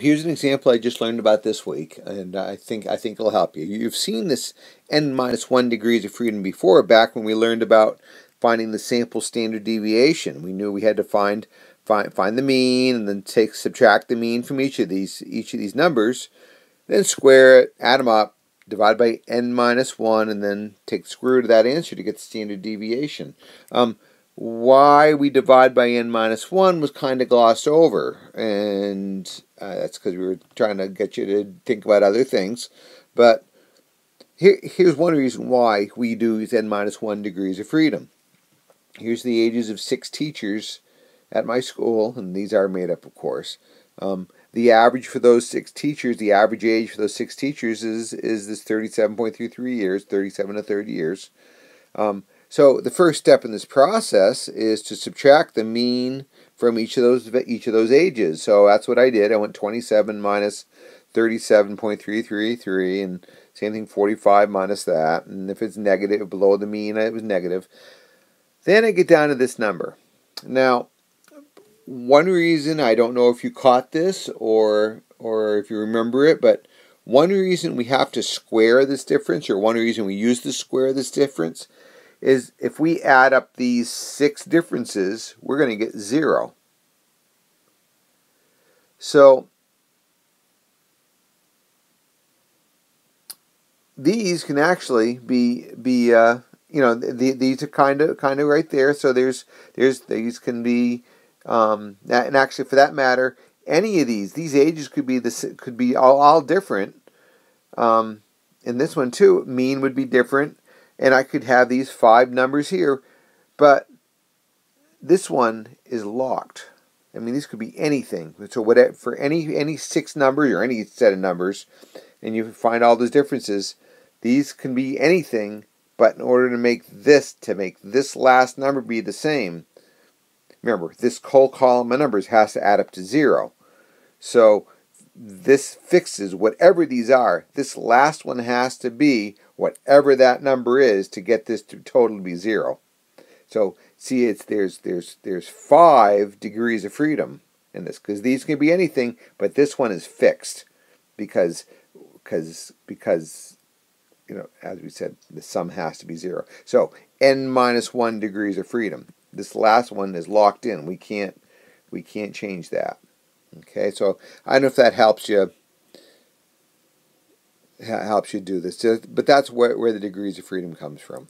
Here's an example I just learned about this week, and I think it'll help you. You've seen this n-1 degrees of freedom before, back when we learned about finding the sample standard deviation. We knew we had to find the mean, and then subtract the mean from each of these numbers, then square it, add them up, divide by n-1, and then take the square root of that answer to get the standard deviation. Why we divide by n-1 was kind of glossed over, and that's because we were trying to get you to think about other things. But here's one reason why we do use n-1 degrees of freedom. Here's the ages of 6 teachers at my school, and these are made up, of course. The average for those 6 teachers, the average age for those 6 teachers is this 37.33 years, 37 to 30 years. So the first step in this process is to subtract the mean from each of those ages. So that's what I did. I went 27 minus 37.333, and same thing, 45 minus that. And if it's negative, below the mean, it was negative. Then I get down to this number. Now, one reason, I don't know if you caught this or if you remember it, but one reason we have to square this difference, or one reason we use to square this difference, is if we add up these 6 differences, we're going to get 0. So these can actually be these are kind of right there. So these can be, and actually, for that matter, any of these ages could be all different. In this one too, mean would be different. And I could have these 5 numbers here, but this one is locked. I mean, these could be anything. So whatever, for any 6 numbers or any set of numbers, and you find all those differences, these can be anything. But in order to make this last number be the same, remember, this whole column of numbers has to add up to 0. So this fixes whatever these are. This last one has to be whatever that number is to get this to total be 0. So see, there's 5 degrees of freedom in this, because these can be anything, but this one is fixed because as we said, the sum has to be 0. So n-1 degrees of freedom. This last one is locked in. We can't change that. Okay, so I don't know if that helps you do this, but that's where the degrees of freedom comes from.